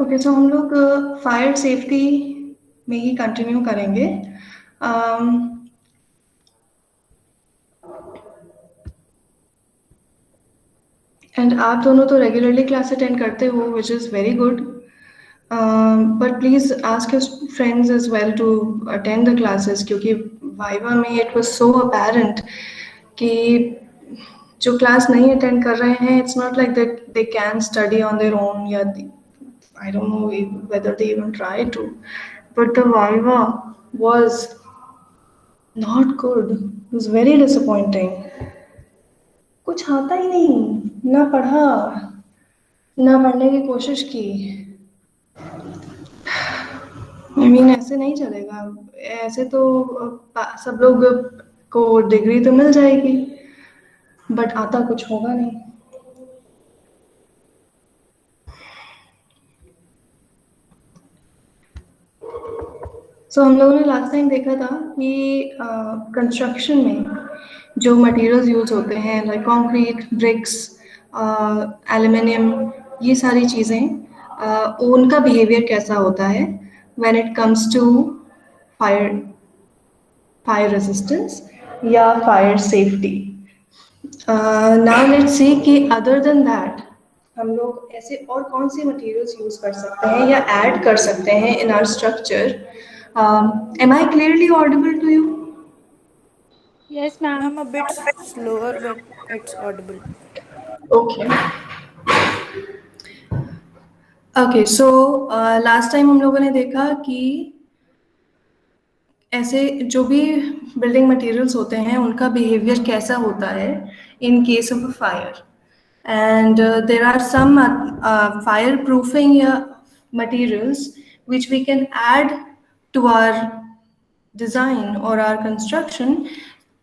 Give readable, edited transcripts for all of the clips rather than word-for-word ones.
Okay, तो हम लोग फायर सेफ्टी में ही कंटिन्यू करेंगे। एंड आप दोनों तो रेगुलरली क्लास अटेंड करते हो, which is very good, but please ask your friends as well to attend the classes, क्योंकि वाइवा में इट वाज सो अपेरेंट कि जो क्लास नहीं अटेंड कर रहे हैं, it's not like that they can study on their own, या I don't know whether they even try to, but the Viva was not good. It was very disappointing. कुछ आता ही नहीं, ना पढ़ा, ना पढ़ने की कोशिश की। I mean, ऐसे नहीं चलेगा। ऐसे तो सब लोग को डिग्री तो मिल जाएगी, बट आता कुछ होगा नहीं। सो हम लोगों ने लास्ट टाइम देखा था कि कंस्ट्रक्शन में जो मटेरियल्स यूज होते हैं, लाइक कंक्रीट, ब्रिक्स, एल्युमिनियम, ये सारी चीज़ें, उनका बिहेवियर कैसा होता है when it comes to fire fire resistance या fire safety. Now let's see कि अदर देन दैट हम लोग ऐसे और कौन सी मटेरियल्स यूज कर सकते हैं या ऐड कर सकते हैं in our structure. Am I clearly audible to you? Yes, ma'am. A bit slower, but it's audible. Okay okay, so last time हम लोगों ने देखा कि ऐसे जो भी बिल्डिंग मटेरियल्स होते हैं उनका बिहेवियर कैसा होता है इन case of a fire, and there are some fireproofing materials which we can add to our design or our construction,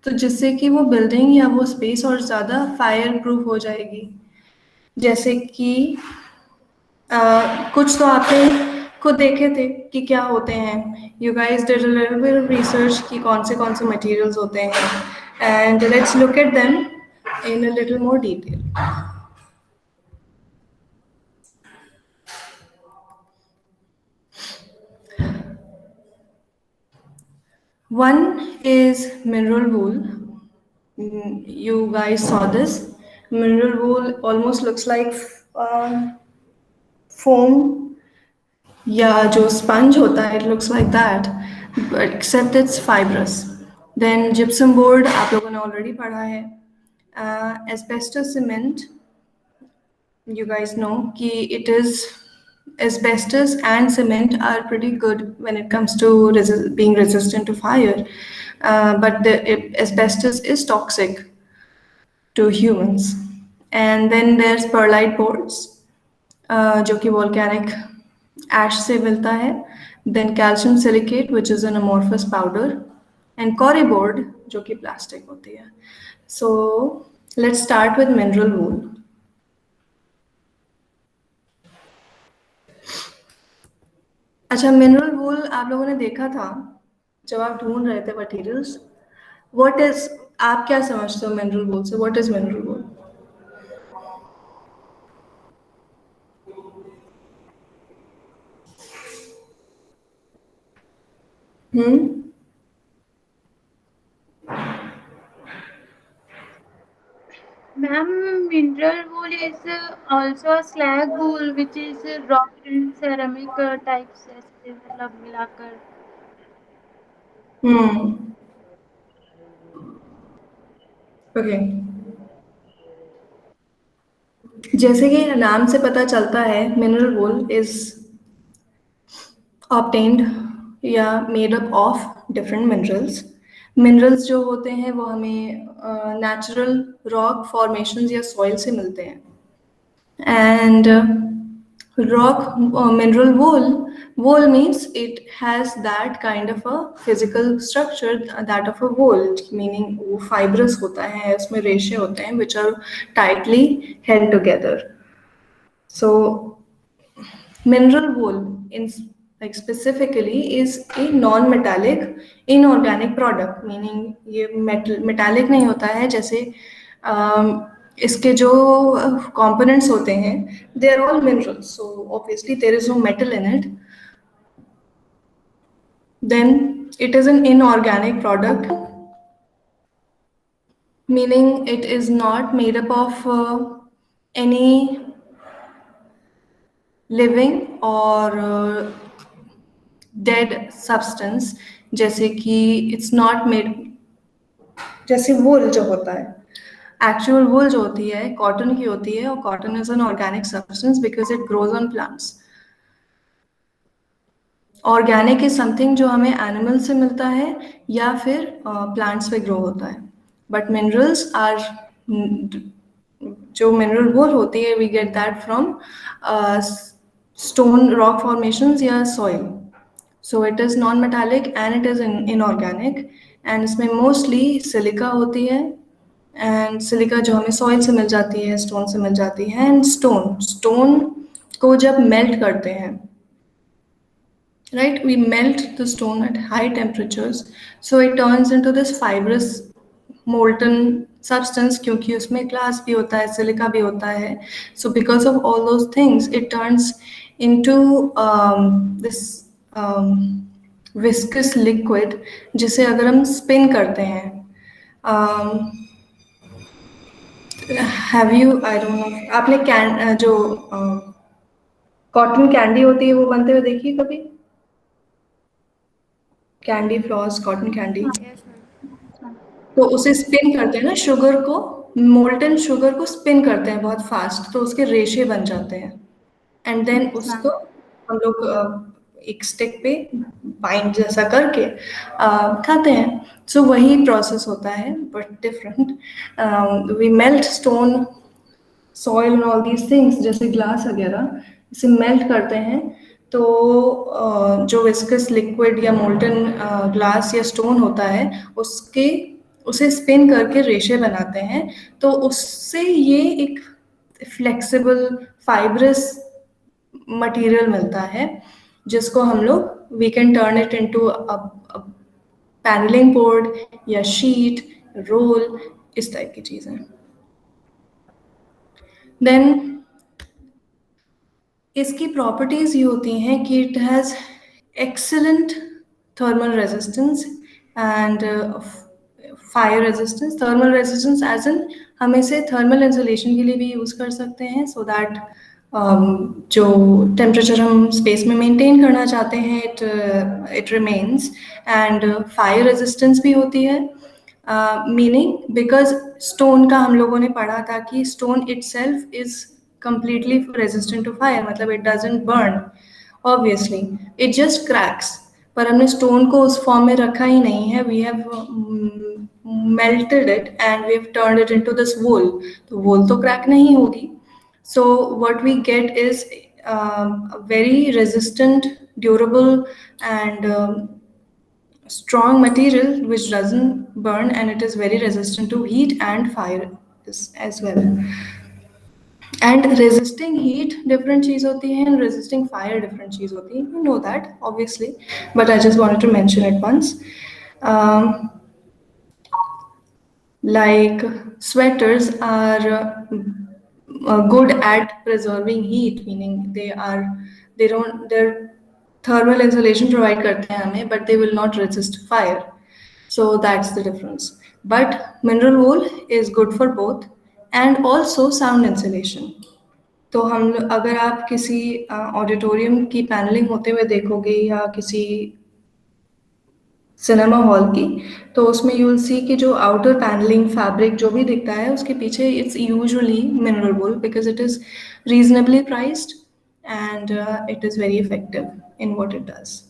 तो जिससे कि वो बिल्डिंग या वो स्पेस और ज़्यादा फायर प्रूफ हो जाएगी। जैसे कि कुछ तो आपने खुद देखे थे कि क्या होते हैं। You guys did a little bit of research कि कौन से मटेरियल्स होते हैं, and let's look at them in a little more detail. One is mineral wool. You guys saw this. Mineral wool almost looks like foam, या जो sponge होता है, it looks like that, but except it's fibrous. Then gypsum board आप लोगों ने already पढ़ा है. Asbestos cement, you guys know कि it is asbestos and cement are pretty good when it comes to being resistant to fire, but the asbestos is toxic to humans. And then there's perlite boards, जो कि volcanic ash से मिलता है. Then calcium silicate, which is an amorphous powder, and cory board, जो कि plastic होती है. So let's start with mineral wool. अच्छा, मिनरल वूल आप लोगों ने देखा था जब आप ढूंढ रहे थे मटेरियल्स। व्हाट इज, आप क्या समझते हो मिनरल वूल से? What is mineral wool? Ma'am, mineral wool is also a slag wool, which is rock and ceramic types ऐसे मतलब मिलाकर। ओके, जैसे कि नाम से पता चलता है, मिनरल वूल इज ऑब्टेन्ड या made up of different minerals. Minerals जो होते हैं वो हमें नेचुरल रॉक फॉर्मेशंस या सॉइल से मिलते हैं, and Rock mineral wool means it has that kind of a physical structure, that of a wool, meaning वो fibrous होता है, उसमें रेशे होते हैं which are tightly held together. So mineral wool in like specifically is a non-metallic inorganic product, meaning ये metallic नहीं होता है, जैसे इसके जो components होते हैं they are all minerals, so obviously there is no metal in it. Then it is an inorganic product, meaning it is not made up of any living or dead substance, जैसे कि it's not made, जैसे वूल जो होता है, actual वूल जो होती है cotton की होती है, और cotton is an organic substance because it grows on plants. Organic is something जो हमें एनिमल से मिलता है या फिर प्लांट्स पे ग्रो होता है. बट मिनरल्स आर, जो मिनरल वूल होती है we get that from stone rock formations या soil. So it is non-metallic and it is inorganic, and इसमें mostly सिलिका होती है, and सिलिका जो हमें सॉइल से मिल जाती है, स्टोन से मिल जाती है, and स्टोन को जब मेल्ट करते हैं, right, we melt the stone at high temperatures, so it turns into this fibrous molten substance, क्योंकि उसमें glass भी होता है, सिलिका भी होता है. So because of all those things it turns into this viscous liquid, जिसे अगर हम spin करते हैं, have you, I don't know, आपने जो कॉटन कैंडी होती है वो बनते हुए देखी है कभी? Candy floss, cotton candy. Yes, ma'am. तो उसे स्पिन करते हैं ना, शुगर को, मोल्टन शुगर को स्पिन करते हैं बहुत फास्ट, तो उसके रेशे बन जाते हैं, एंड देन Yes, उसको ma'am. हम लोग एक स्टिक पे बाइंड जैसा करके खाते हैं. सो वही प्रोसेस होता है but different. We melt stone, soil and all these things, जैसे ग्लास वगैरह, इसे मेल्ट करते हैं, तो जो विस्कस लिक्विड या मोल्टन ग्लास या स्टोन होता है उसके उसे स्पिन करके रेशे बनाते हैं, तो उससे ये एक फ्लेक्सिबल फाइब्रस मटेरियल मिलता है, जिसको हम लोग we can turn it into paneling board या शीट, रोल, इस टाइप की चीज़ें. देन इसकी प्रॉपर्टीज ये होती हैं कि it has excellent thermal resistance and fire resistance. Thermal resistance as in हम इसे थर्मल इंसुलेशन के लिए भी यूज़ कर सकते हैं, सो दैट जो टेम्परेचर हम स्पेस में मेंटेन करना चाहते हैं it remains. And fire resistance भी होती है, मीनिंग बिकॉज स्टोन का हम लोगों ने पढ़ा था कि stone itself is completely resistant to fire, मतलब it doesn't burn, obviously it just cracks. पर हमने स्टोन को उस फॉर्म में रखा ही नहीं है, we have melted it and we have turned it into this wool, तो wool तो क्रैक नहीं होगी. So what we get is a very resistant, durable and strong material which doesn't burn, and it is very resistant to heat and fire as well. And resisting heat different चीज होती है, and resisting fire different चीज होती है. You know that obviously, but I just wanted to mention it once. Um, like sweaters are good at preserving heat, meaning they don't, their thermal insulation provide करते हैं हमें, but they will not resist fire. So that's the difference. But mineral wool is good for both, and also sound insulation. तो हम अगर आप किसी auditorium की panelling होते हुए देखोगे या किसी सिनेमा हॉल की, तो उसमें यू विल सी कि जो आउटर पैनलिंग फैब्रिक जो भी दिखता है उसके पीछे it's usually mineral wool, because it is reasonably priced and it is very effective in what it does.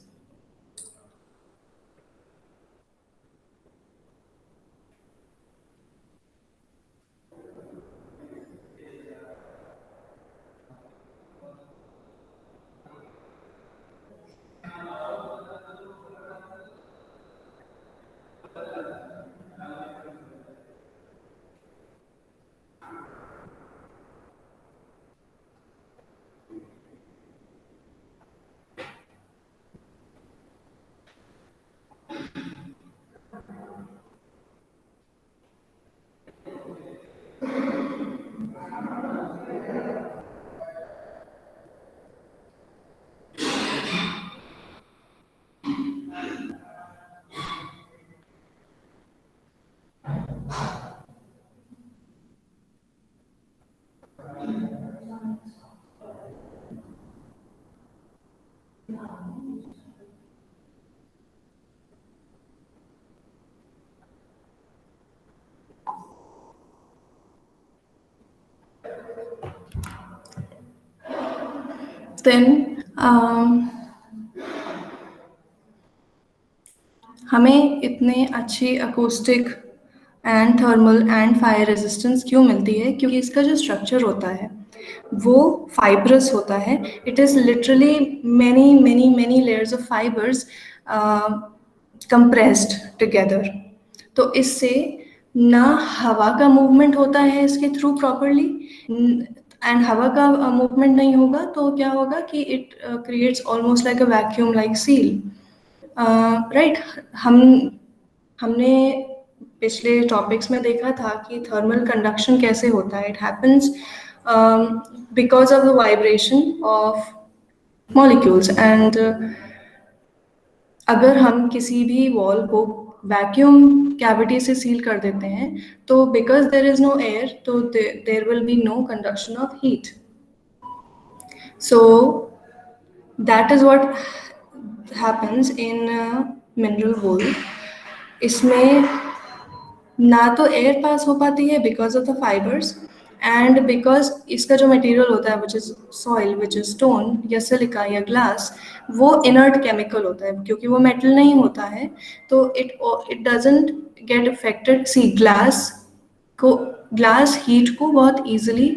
Then हमें इतने अच्छी acoustic and thermal and fire resistance क्यों मिलती है? क्योंकि इसका जो स्ट्रक्चर होता है वो फाइब्रस होता है. It is literally many many many layers of fibres compressed together. तो इससे ना हवा का मूवमेंट होता है इसके थ्रू प्रॉपरली, एंड हवा का मूवमेंट नहीं होगा तो क्या होगा कि it creates almost like a vacuum like seal. Right. हमने पिछले टॉपिक्स में देखा था कि थर्मल कंडक्शन कैसे होता है. It happens because of the vibration of molecules. And अगर हम किसी भी वॉल को वैक्यूम कैविटी से सील कर देते हैं तो because there is no air तो there will be no conduction of heat. So that is what happens in mineral wool. इसमें ना तो एयर पास हो पाती है because of the fibres, and because इसका जो मटेरियल होता है which is soil, which is stone या सिलिका या ग्लास, वो इनर्ट केमिकल होता है. क्योंकि वो मेटल नहीं होता है तो it doesn't get affected. C glass heat को बहुत ईजिली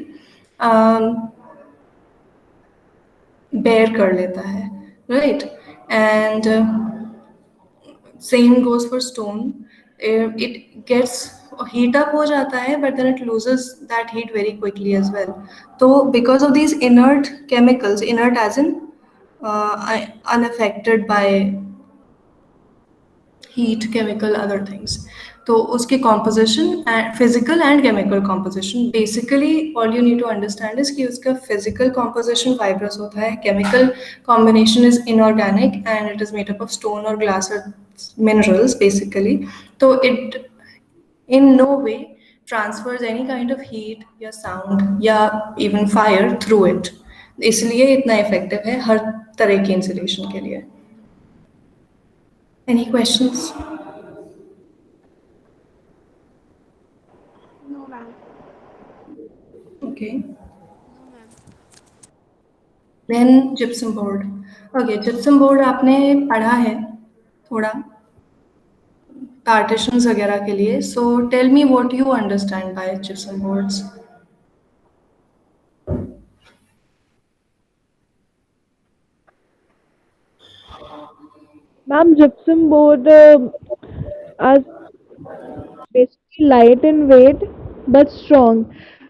बेयर कर लेता है. Right. And same goes for stone. It gets heat up हो जाता है but then it loses that heat very quickly as well. तो because of these inert chemicals, inert as in unaffected by heat, chemical, other things. तो उसके composition and physical and chemical composition, basically all you need to understand is कि उसका physical composition fibrous होता है, chemical combination is inorganic and it is made up of stone or glass or minerals basically. तो it in no way transfers any kind of heat या sound या even fire through it. इसलिए इतना effective है हर तरह की insulation के लिए. Any questions? No, ma'am. Okay. No, ma'am. Then gypsum board. Okay, gypsum board आपने पढ़ा है थोड़ा partitions वगैरह के लिए. So tell me what you understand by gypsum boards. Ma'am, gypsum board are basically light in weight but strong.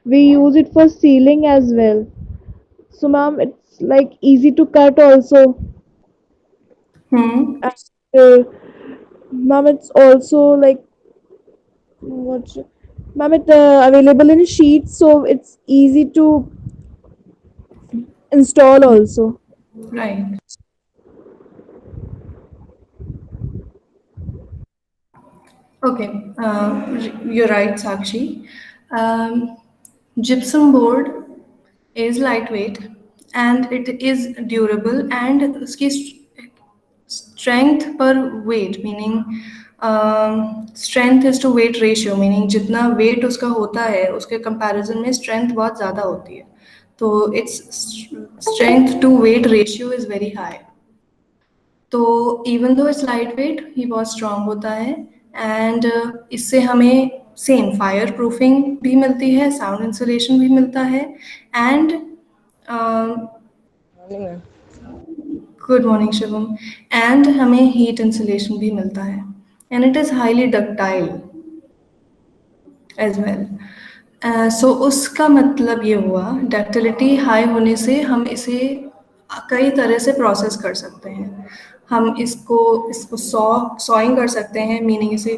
We use it for sealing as well. So, ma'am, it's like easy to cut also. Hmm. And, ma'am, it's also like what? Ma'am, it available in sheets, so it's easy to install also. Right. Okay. You're right, Sakshi. Gypsum board is lightweight and it is durable and उसकी strength per weight meaning strength is to weight ratio meaning जितना weight उसका होता है उसके comparison में strength बहुत ज़्यादा होती है. तो its strength to weight ratio is very high. तो even though its light weight ये बहुत स्ट्रांग होता है. एंड इससे हमें सेम फायर प्रूफिंग भी मिलती है, साउंड इंसुलेशन भी मिलता है, and good morning Shivam. And हमें हीट इंसुलेशन भी मिलता है. and it is highly ductile as well. सो उसका मतलब ये हुआ डक्टिलिटी हाई होने से हम इसे कई तरह से प्रोसेस कर सकते हैं। हम इसको सॉइंग कर सकते हैं, मीनिंग इसे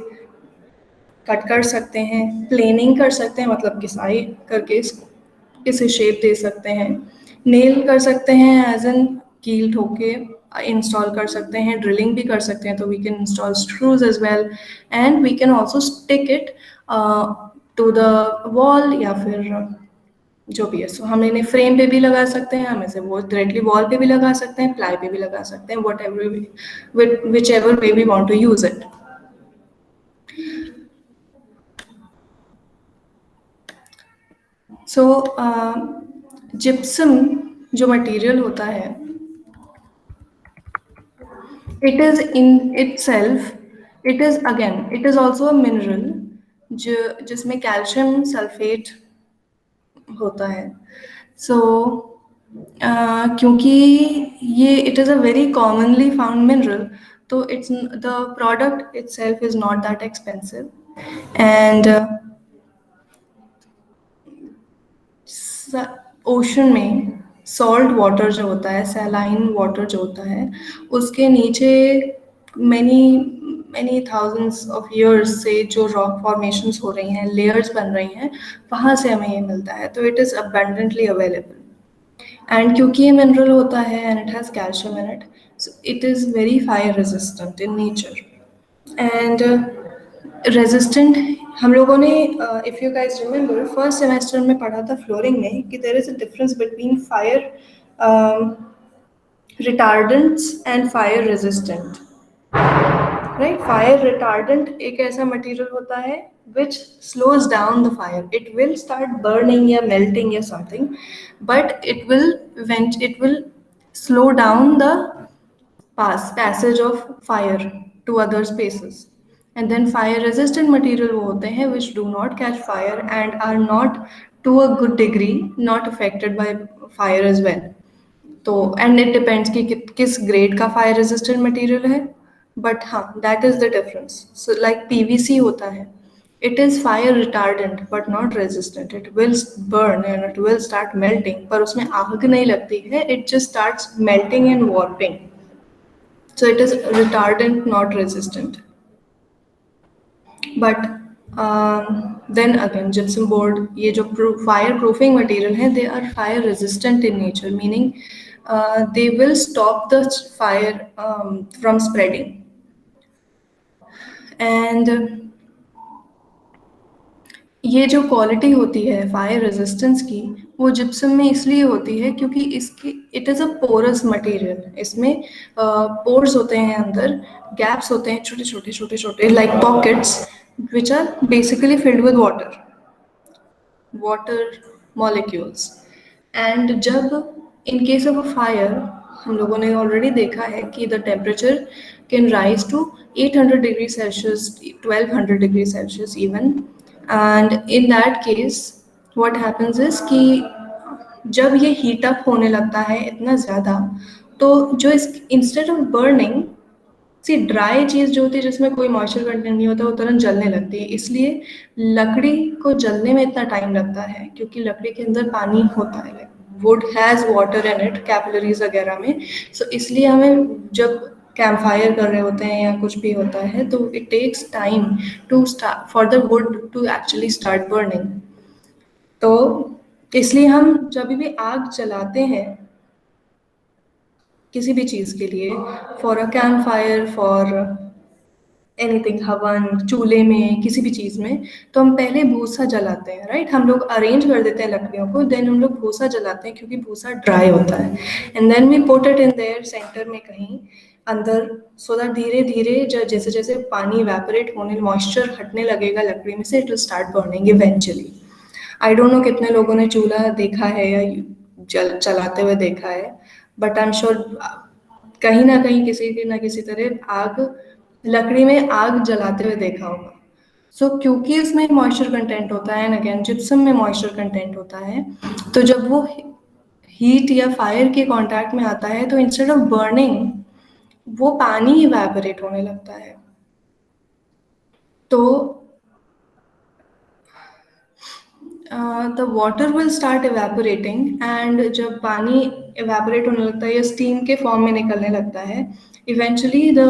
कट कर सकते हैं, प्लेनिंग कर सकते हैं मतलब घिसाई करके इसे शेप दे सकते हैं, नेल कर सकते हैं एज एन कील ठोके इंस्टॉल कर सकते हैं, ड्रिलिंग भी कर सकते हैं तो we can install screws as well, and we can also stick it to the wall या फिर जो भी है। सो हम इन्हें फ्रेम पे भी लगा सकते हैं, हम इसे वो डायरेक्टली वॉल पे भी लगा सकते हैं, प्लाई पे भी लगा सकते हैं, whatever whichever way we want to use it. So gypsum जो मटेरियल होता है, it is in itself, it is also a mineral जो जिसमें कैल्शियम सल्फेट होता है। सो क्योंकि ये it is a very commonly found mineral, तो it's the product itself is not that expensive, and ocean में सॉल्ट वाटर जो होता है, सैलाइन वाटर जो होता है, उसके नीचे many many thousands of years से जो रॉक फॉर्मेशंस हो रही हैं, लेयर्स बन रही हैं, वहाँ से हमें ये मिलता है, तो it is abundantly available. And क्योंकि ये मिनरल होता है and it has calcium in it, so it is very fire resistant in nature and resistant. हम लोगों ने if you guys remember first semester में पढ़ा था फ्लोरिंग में कि there is a difference between fire retardants and fire resistant, right. Fire retardant एक ऐसा मटेरियल होता है which slows down the fire. It will start burning या melting या something, but it will slow down the passage of fire to other spaces. And then fire resistant material वो होते हैं which do not catch fire and are not to a good degree not affected by fire as well. तो and it depends कि किस grade का fire resistant material है, but हाँ that is the difference. So like PVC होता है, it is fire retardant but not resistant, it will burn and it will start melting, पर उसमें आग नहीं लगती है, it just starts melting and warping, so it is retardant not resistant. But then again gypsum board, ये जो fire proofing material है, दे are fire resistant in nature, meaning they will stop the fire from spreading. And ये जो quality होती है fire resistance की, वो gypsum में इसलिए होती है क्योंकि इसकी it is a porous material, इसमें पोर्स होते हैं, अंदर गैप्स होते हैं, छोटे छोटे छोटे छोटे like pockets which are basically filled with water molecules. And जब in case of a fire, हम लोगों ने ऑलरेडी देखा है कि the temperature can rise to 800 degree Celsius, 1200 degree Celsius even, and in that case what happens is कि जब ये हीट अप होने लगता है इतना ज़्यादा, तो जो इस instead of burning, see dry चीज़ जो होती है जिसमें कोई मॉइस्चर कंटेंट नहीं होता, वो तुरंत जलने लगती है। इसलिए लकड़ी को जलने में इतना टाइम लगता है क्योंकि लकड़ी के अंदर पानी होता है, would has water in it, capillaries वगैरह में। सो इसलिए हमें जब कैंप फायर कर रहे होते हैं या कुछ भी होता है, तो it takes time to start for the wood to actually start burning. तो इसलिए हम जब भी आग जलाते हैं किसी भी चीज़ के लिए, for a camp fire, for anything, हवन, चूल्हे में, किसी भी चीज़ में, तो हम पहले भूसा जलाते हैं, राइट। हम लोग अरेंज कर देते हैं लकड़ियों को, देन हम लोग भूसा जलाते हैं क्योंकि भूसा ड्राई होता है, and then we put it in there centre में कहीं अंदर, सो दैट धीरे धीरे जैसे जैसे पानी इवेपोरेट होने, मॉइस्चर हटने लगेगा लकड़ी में से, it will start burning eventually. I don't no कितने लोगों ने चूल्हा देखा है या चलाते हुए देखा है, बट आई एम श्योर कहीं ना कहीं किसी ना किसी तरह आग, लकड़ी में आग जलाते हुए देखा होगा। सो क्योंकि उसमें मॉइस्चर कंटेंट होता है, एंड अगेन जिप्सम में मॉइस्चर कंटेंट होता है, तो जब वो हीट या फायर के कांटेक्ट में आता है, तो इंस्टेड ऑफ बर्निंग वो पानी इवेपोरेट होने लगता है। तो the water will start evaporating, and जब पानी इवेपोरेट होने लगता है या स्टीम के फॉर्म में निकलने लगता है, इवेंचुअली द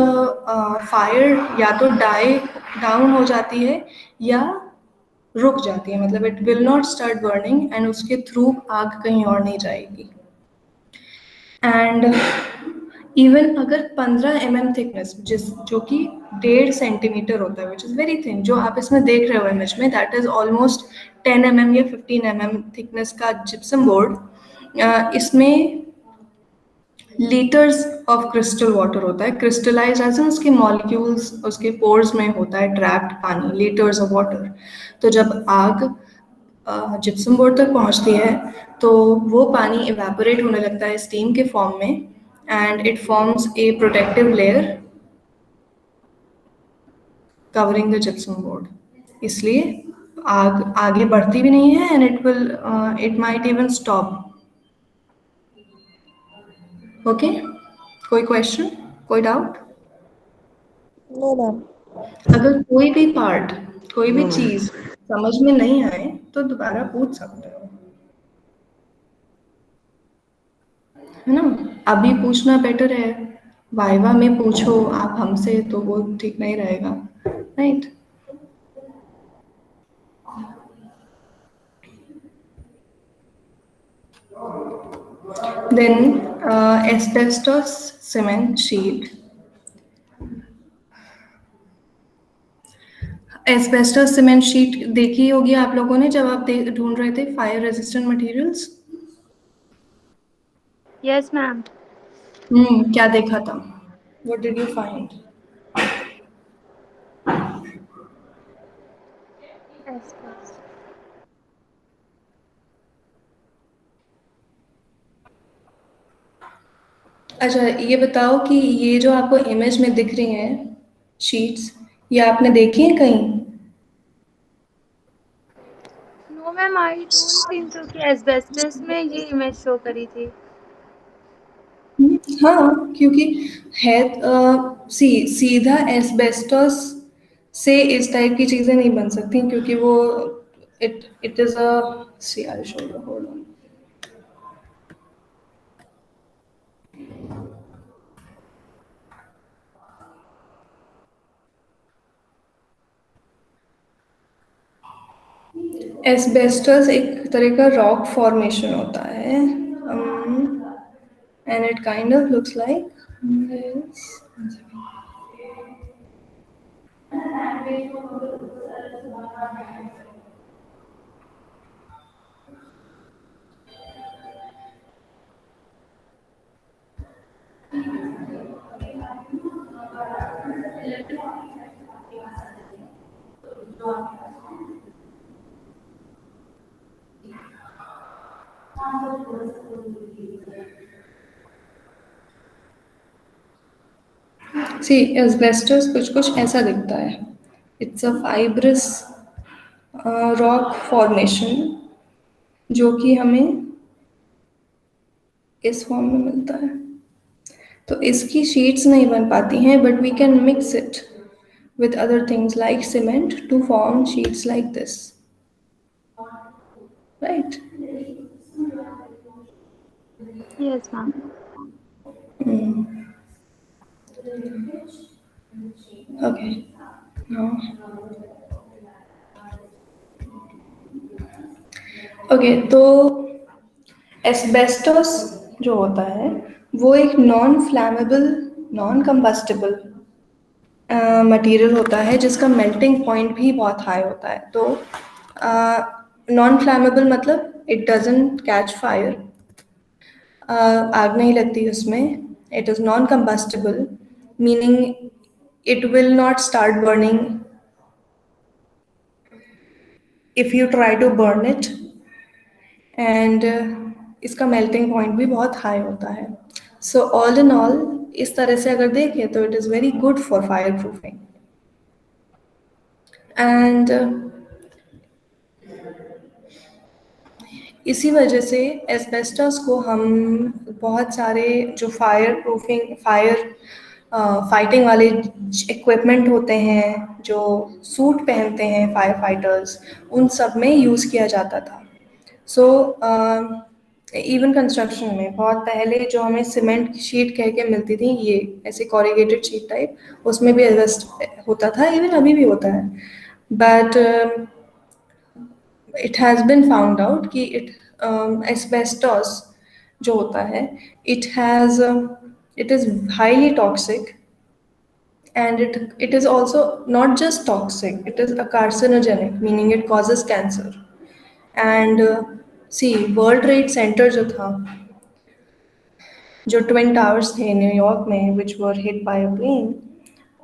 फायर या तो डाई डाउन हो जाती है या रुक जाती है, मतलब it will not start burning, and उसके थ्रू आग कहीं और नहीं जाएगी। एंड इवन अगर 15 mm थिकनेस, जो कि 1.5 सेंटीमीटर होता है, विच इज़ वेरी थिन, जो आप इसमें देख रहे हो इमेज में, दैट इज ऑलमोस्ट 10 mm या 15 mm थिकनेस का जिप्सम बोर्ड, इसमें लीटर्स ऑफ क्रिस्टल वाटर होता है। क्रिस्टलाइज एज उसके मॉलिक्यूल्स उसके पोर्स में होता है ट्रैप्ड पानी, लीटर्स ऑफ वाटर। तो जब आग जिप्सम बोर्ड तक पहुंचती है तो वो पानी इवेपोरेट होने लगता है स्टीम के फॉर्म में, and it forms a protective layer covering the gypsum board. इसलिए आग आगे बढ़ती भी नहीं है, and it might even stop. Okay, कोई क्वेश्चन, कोई डाउट? No, ma'am. अगर कोई भी पार्ट, कोई भी चीज समझ में नहीं आए तो दोबारा पूछ सकते हो, है ना? अभी पूछना बेटर है, वाइवा में पूछो आप हमसे तो वो ठीक नहीं रहेगा, right? Then asbestos cement sheet. Asbestos cement sheet देखी होगी आप लोगों ने जब आप ढूंढ रहे थे fire resistant materials. Yes, ma'am. क्या देखा था? What did you find? Asbestos. अच्छा, ये बताओ कि ये जो आपको इमेज में दिख रही हैं शीट्स, ये आपने देखी हैं कहीं? No, ma'am, I don't think so कि asbestos में ये image show करी थी। हाँ, क्योंकि है सीधा एस्बेस्टोस से इस टाइप की चीजें नहीं बन सकती, क्योंकि वो it is a see I show you, hold on. Asbestos एक तरह का रॉक फॉर्मेशन होता है, and it kind of looks like this. See asbestos कुछ कुछ ऐसा दिखता है। It's a fibrous rock formation जो कि हमें इस फॉर्म में मिलता है। तो इसकी शीट्स नहीं बन पाती हैं, but we can mix it with other things like cement to form sheets like this, right? Yes, ma'am. Okay, now okay, तो एस्बेस्टोस जो होता है वो एक नॉन फ्लैमेबल, नॉन कंबस्टिबल मटेरियल होता है जिसका मेल्टिंग पॉइंट भी बहुत हाई होता है। तो नॉन फ्लैमेबल मतलब इट डजंट कैच फायर, आग नहीं लगती उसमें। It is non combustible, meaning it will not start burning if you try to burn it, and इसका मेल्टिंग पॉइंट भी बहुत हाई होता है। सो ऑल इन ऑल इस तरह से अगर देखें तो it is very good for fire proofing. And इसी वजह से एस्बेस्टस को हम बहुत सारे जो फायर प्रूफिंग, फायर फाइटिंग वाले इक्विपमेंट होते हैं, जो सूट पहनते हैं फायर फाइटर्स, उन सब में यूज़ किया जाता था। सो इवन कंस्ट्रक्शन में बहुत पहले जो हमें सीमेंट शीट कह के मिलती थी, ये ऐसे कॉरिगेटेड शीट टाइप, उसमें भी एस्बेस्ट होता था, इवन अभी भी होता है। But it has been found out कि एस्बेस्टोस जो होता है, it is highly toxic, and it is also not just toxic, it is a carcinogenic, meaning it causes cancer. And see, World Trade Center जो था, जो twin towers थे New York में which were hit by a plane,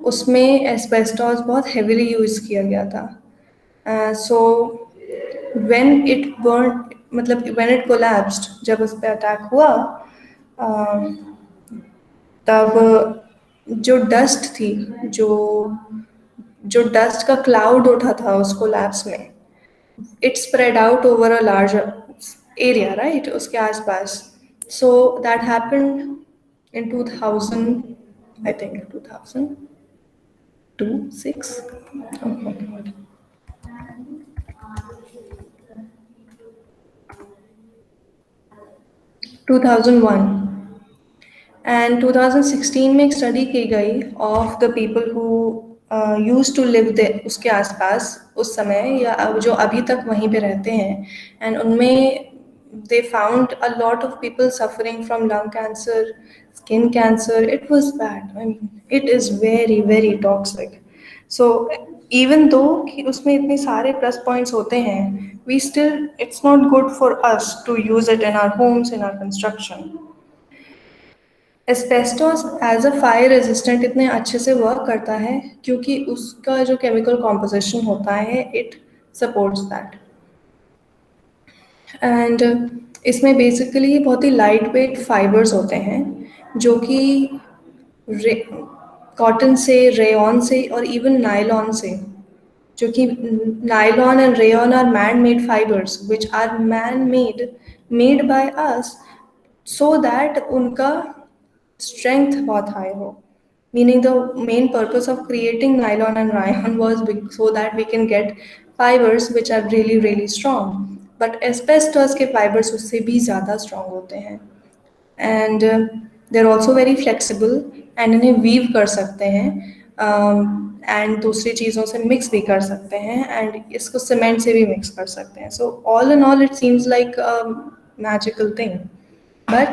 उसमें asbestos बहुत heavily use किया गया था। सो व्हेन इट बर्न, मतलब व्हेन इट कोलैप्स्ड, जब उस पर अटैक हुआ, तब जो डस्ट थी, जो जो डस्ट का क्लाउड उठा था उस कोलैप्स में, it spread out over a larger area, right? उसके आसपास. So that happened in 2000, I think 2002, 6. Oh my God. 2001. And 2016 में एक स्टडी की गई of the people who used to live there उसके आसपास उस समय, या जो अभी तक वहीं पे रहते हैं, एंड उनमें they found a lot of people suffering from lung cancer, skin cancer. It was bad, I mean it is very very toxic. So even though कि उसमें इतने सारे प्लस पॉइंट्स होते हैं, we still, it's not good for us to use it in our homes, in our construction. Asbestos as a fire resistant इतने अच्छे से work करता है क्योंकि उसका जो केमिकल कॉम्पोजिशन होता है, इट सपोर्ट्स दैट. एंड इसमें बेसिकली बहुत ही लाइट वेट फाइबर्स होते हैं, जो कि कॉटन से, रेयॉन से और इवन नायलॉन से, जो कि nylon and rayon are man made fibres which are man made by us, so that उनका strength बहुत high हो. Meaning the main purpose of creating nylon and rayon was so that we can get fibers which are really really strong. But asbestos के fibers उससे भी ज़्यादा strong होते हैं. And they're also very flexible and इन्हें weave कर सकते हैं, and दूसरी चीज़ों से mix भी कर सकते हैं, and इसको cement से भी mix कर सकते हैं. So all in all it seems like a magical thing. But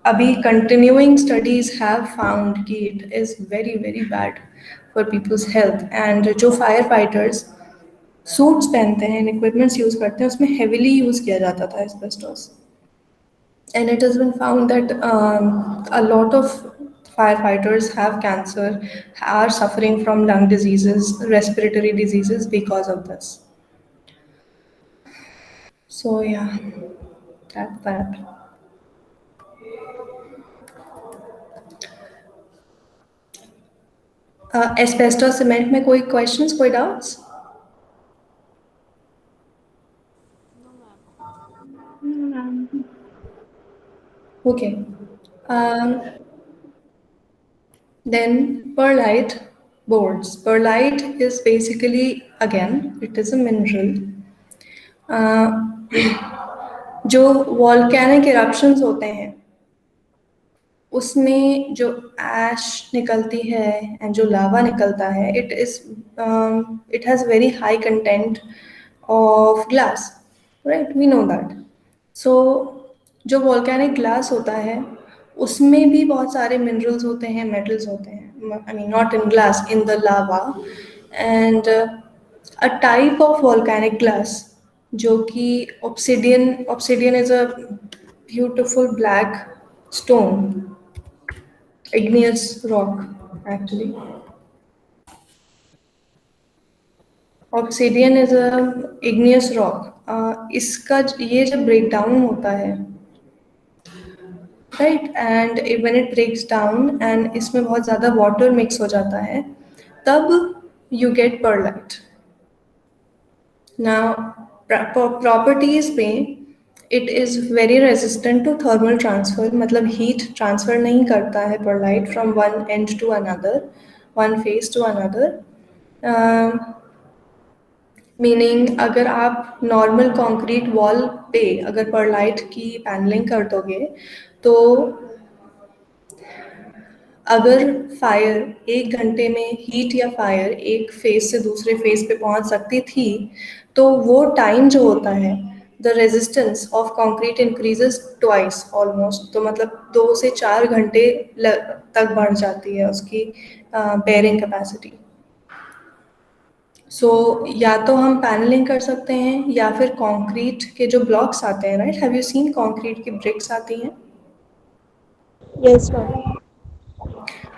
अभी continuing studies have found कि it is very very bad for people's health. And जो फायर फाइटर्स सूट्स पहनते हैं, इक्विपमेंट्स यूज़ करते हैं, उसमें हेविली यूज़ किया जाता था asbestos. And it has been found that a lot of firefighters have cancer, are suffering from lung diseases, respiratory diseases because of this. So yeah, that's that. Asbestos cement में कोई questions, कोई doubts? Okay. Then perlite boards. Perlite is basically, again, it is a mineral. जो volcanic eruptions होते हैं, उसमें जो ऐश निकलती है एंड जो लावा निकलता है, it has very high content of glass, right? We know that. So जो वॉल्केनिक ग्लास होता है, उसमें भी बहुत सारे मिनरल्स होते हैं, मेटल्स होते हैं. I mean not in glass, in the lava. And a type of volcanic glass जो कि obsidian is a beautiful black stone, igneous rock actually. Obsidian is a igneous rock. इसका ये जब ब्रेक डाउन होता है, right, and when it breaks down and इसमें बहुत ज़्यादा वाटर मिक्स हो जाता है, तब you get perlite. Now properties में it is very resistant to thermal transfer, मतलब हीट ट्रांसफर नहीं करता है perlite from one end to another, one face to another. Meaning अगर आप नॉर्मल कंक्रीट वॉल पे अगर परलाइट की पैनलिंग कर दोगे, तो अगर फायर 1 घंटे में हीट या फायर एक फेस से दूसरे फेस पे पहुंच सकती थी, तो वो टाइम जो होता है, the resistance of concrete increases twice almost, तो मतलब 2 से 4 घंटे तक बढ़ जाती है उसकी बेयरिंग कैपेसिटी। सो या तो हम पैनलिंग कर सकते हैं या फिर कंक्रीट के जो ब्लॉक्स आते हैं, right, have you seen concrete की ब्रिक्स आती हैं? Yes, ma'am.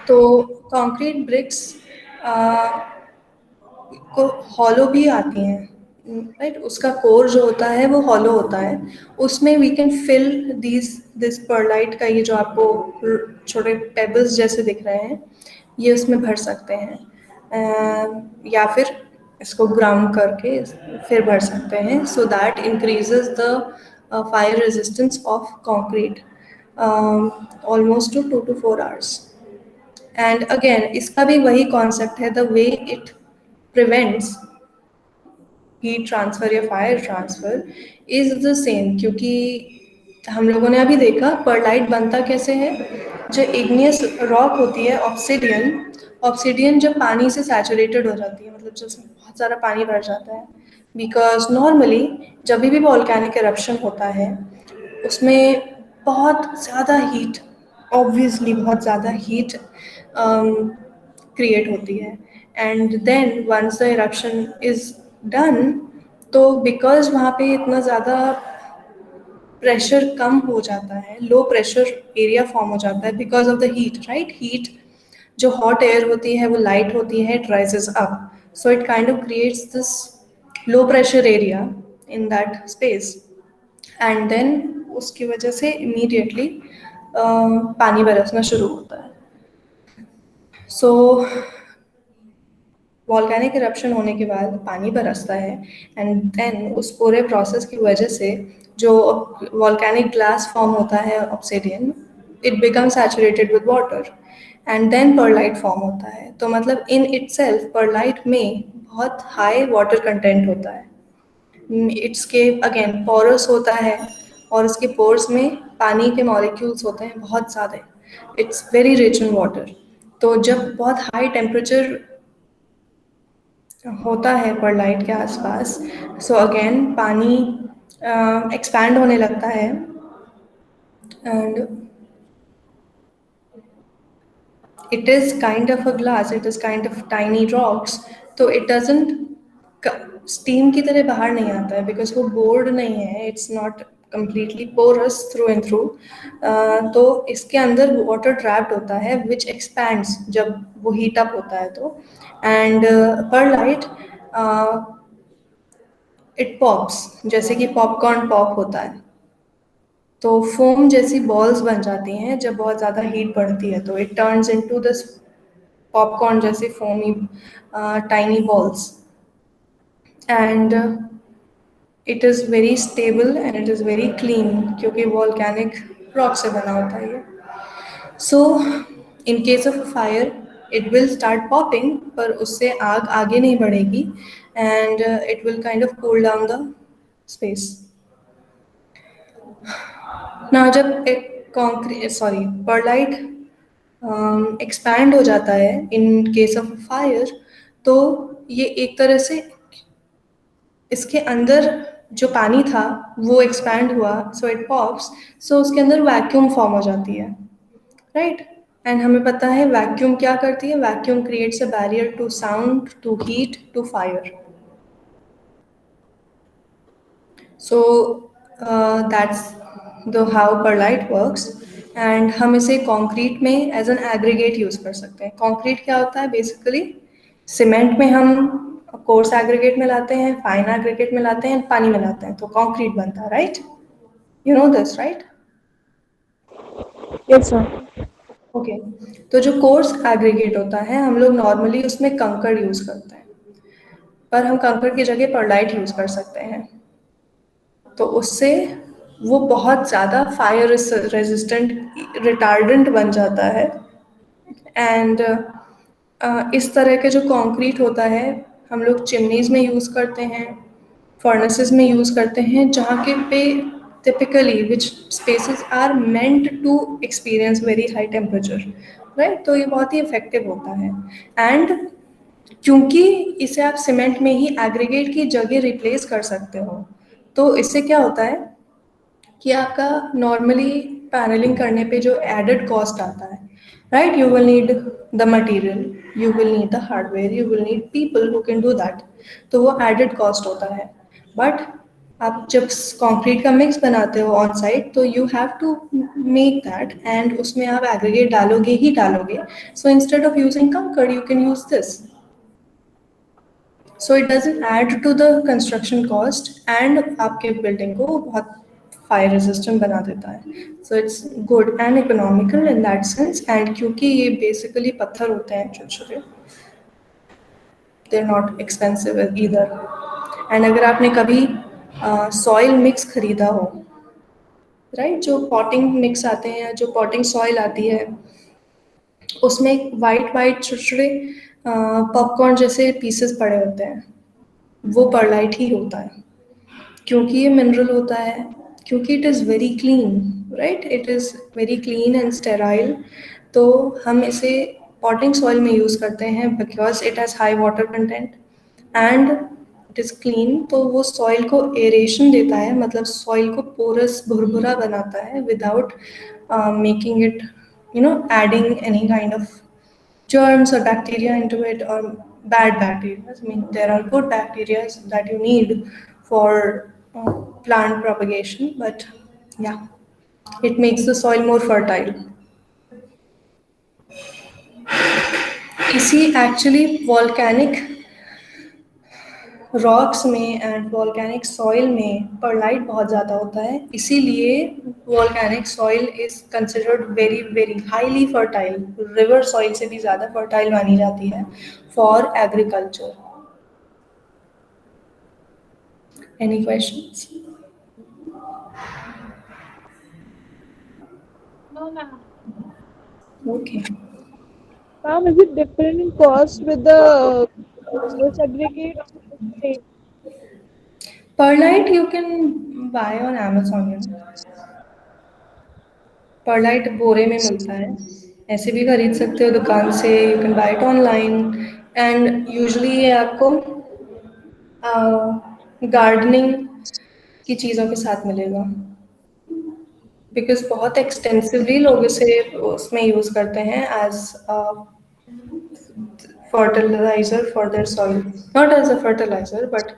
तो कंक्रीट ब्रिक्स को हॉलो भी आती हैं, राइट, उसका कोर जो होता है वो हॉलो होता है, उसमें we can fill this perlite का, ये जो आपको छोटे पेबल्स जैसे दिख रहे हैं, ये उसमें भर सकते हैं। या फिर इसको ग्राउंड करके फिर भर सकते हैं, so that increases the fire resistance of concrete almost to 2 to 4 hours। And again इसका भी वही कॉन्सेप्ट है, the way it prevents heat transfer या fire transfer is the same, क्योंकि हम लोगों ने अभी देखा परलाइट बनता कैसे है। जो इग्नियस रॉक होती है, ऑब्सिडियन, ऑब्सिडियन जब पानी से सैचुरेटेड हो जाती है, मतलब जब उसमें बहुत सारा पानी भर जाता है, बिकॉज नॉर्मली जब भी वॉल्केनिक एरप्शन होता है उसमें बहुत ज़्यादा हीट, ऑब्वियसली बहुत ज़्यादा हीट क्रिएट होती है, and then once the eruption is done, तो बिकॉज वहाँ पे इतना ज़्यादा प्रेशर कम हो जाता है, लो प्रेशर एरिया फॉर्म हो जाता है because of the heat, right, heat जो हॉट एयर होती है वो लाइट होती है, it rises up, so it kind of creates this low pressure area in that space, and then उसकी वजह से इमीडिएटली पानी बरसना शुरू होता है। सो वॉल्केनिक इरप्शन होने के बाद पानी बरसता है, एंड देन उस पूरे प्रोसेस की वजह से जो वॉल्केनिक ग्लास फॉर्म होता है obsidian, it become saturated with water, and then perlite form होता है। तो मतलब इन इटसेल्फ परलाइट में बहुत हाई वाटर कंटेंट होता है, इट्स के अगेन पोरस होता है, और इसके पोर्स में पानी के मॉलिक्यूल्स होते हैं बहुत ज़्यादा, it's very rich in water. तो जब बहुत हाई टेम्परेचर होता है परलाइट के आसपास, सो अगेन पानी एक्सपैंड होने लगता है, and it is kind of a glass, it is kind of tiny rocks, तो it doesn't स्टीम की तरह बाहर नहीं आता है बिकॉज वो बोर्ड नहीं है, it's not completely porous through and through, तो इसके अंदर वाटर ट्रैप्ड होता है विच एक्सपैंड्स जब वो हीट अप होता है, तो एंड परलाइट इट पॉप्स, जैसे कि पॉपकॉर्न पॉप होता है, तो फोम जैसी बॉल्स बन जाती हैं जब बहुत ज़्यादा हीट बढ़ती है, तो it turns into this popcorn जैसे foamy tiny balls, and it is very stable and it is very clean, क्योंकि वॉल्केनिक रॉक से बना होता है ये। So in case of fire it will start popping, पर उससे आग आगे नहीं बढ़ेगी, and it will kind of cool down the space. ना जब एक कॉन्क्रीट सॉरी परलाइट एक्सपैंड हो जाता है इन केस ऑफ फायर, तो ये एक तरह से इसके अंदर जो पानी था वो एक्सपैंड हुआ, सो इट पॉप्स, सो उसके अंदर वैक्यूम फॉर्म हो जाती है, राइट, एंड हमें पता है वैक्यूम क्या करती है, vacuum creates a barrier to sound, to heat, to fire. So that's the how perlite works, and हम इसे कंक्रीट में एज एन एग्रीगेट यूज़ कर सकते हैं। कंक्रीट क्या होता है बेसिकली, सीमेंट में हम कोर्स एग्रीगेट में लाते हैं, फाइन एग्रीगेट में लाते हैं, पानी में लाते हैं, तो कंक्रीट बनता है, right, you know this, right? Yes, ma'am. Okay, तो जो कोर्स एग्रीगेट होता है हम लोग नॉर्मली उसमें कंकड़ यूज़ करते हैं, पर हम कंकड़ की जगह परलाइट यूज़ कर सकते हैं, तो उससे वो बहुत ज़्यादा फायर रेजिस्टेंट रिटार्डेंट बन जाता है। एंड इस तरह के जो कंक्रीट होता है हम लोग चिमनीज में यूज़ करते हैं, फर्नेसेस में यूज़ करते हैं, जहाँ के पे typically which spaces are meant to experience very high temperature, right. तो ये बहुत ही इफेक्टिव होता है। एंड क्योंकि इसे आप सीमेंट में ही एग्रीगेट की जगह रिप्लेस कर सकते हो, तो इससे क्या होता है कि आपका नॉर्मली पैनलिंग करने पे जो एडेड कॉस्ट आता है, right, you will need the material, you will need the hardware, you will need people who can do that, तो वो एडेड कॉस्ट होता है। बट आप जब कंक्रीट का मिक्स बनाते हो ऑन साइट, तो you have to make that, and उसमें आप एग्रीगेट डालोगे ही डालोगे। सो इंस्टेड ऑफ यूजिंग कंकड़ you can use this, so it doesn't add to the construction cost, and आपके बिल्डिंग को बहुत फायर रेजिस्टेंट बना देता है। So it's good and economical in that sense. And क्योंकि ये बेसिकली पत्थर होते हैं छोटे छोटे, they are not expensive either. And अगर आपने कभी सॉइल मिक्स खरीदा हो, राइट, जो पॉटिंग मिक्स आते हैं, जो पॉटिंग सॉइल आती है, उसमें वाइट वाइट छोटे छोटे पॉपकॉर्न जैसे पीसेस पड़े होते हैं, वो परलाइट ही होता है। क्योंकि ये मिनरल होता है, क्योंकि it is very clean, right, it is very clean and sterile. तो हम इसे पॉटिंग सॉइल में यूज़ करते हैं because it has high water content and it is clean. तो वो सॉइल को एरेशन देता है, मतलब सॉइल को पोरस भुरभुरा बनाता है without making it, adding any kind of germs or bacteria into it, or bad bacteria. I mean, there are good bacteria that you need for plant propagation, but yeah, it makes the soil more fertile. इसी actually volcanic rocks में and volcanic soil में pearlite बहुत ज़्यादा होता है, इसीलिए volcanic soil is considered very very highly fertile, river soil से भी ज़्यादा फर्टाइल मानी जाती है for agriculture. Any questions? No, ma'am. Okay. Ma'am, is it different in cost with the source aggregate? Same. Perlite you can buy on Amazon, perlite बोरे में मिलता है, ऐसे भी खरीद सकते हो दुकान से, you can bye it online. And usually ये आपको गार्डनिंग की चीज़ों के साथ मिलेगा, बिकॉज बहुत एक्सटेंसिवली लोग इसे उसमें यूज़ करते हैं as fertilizer for their soil, not as a fertilizer but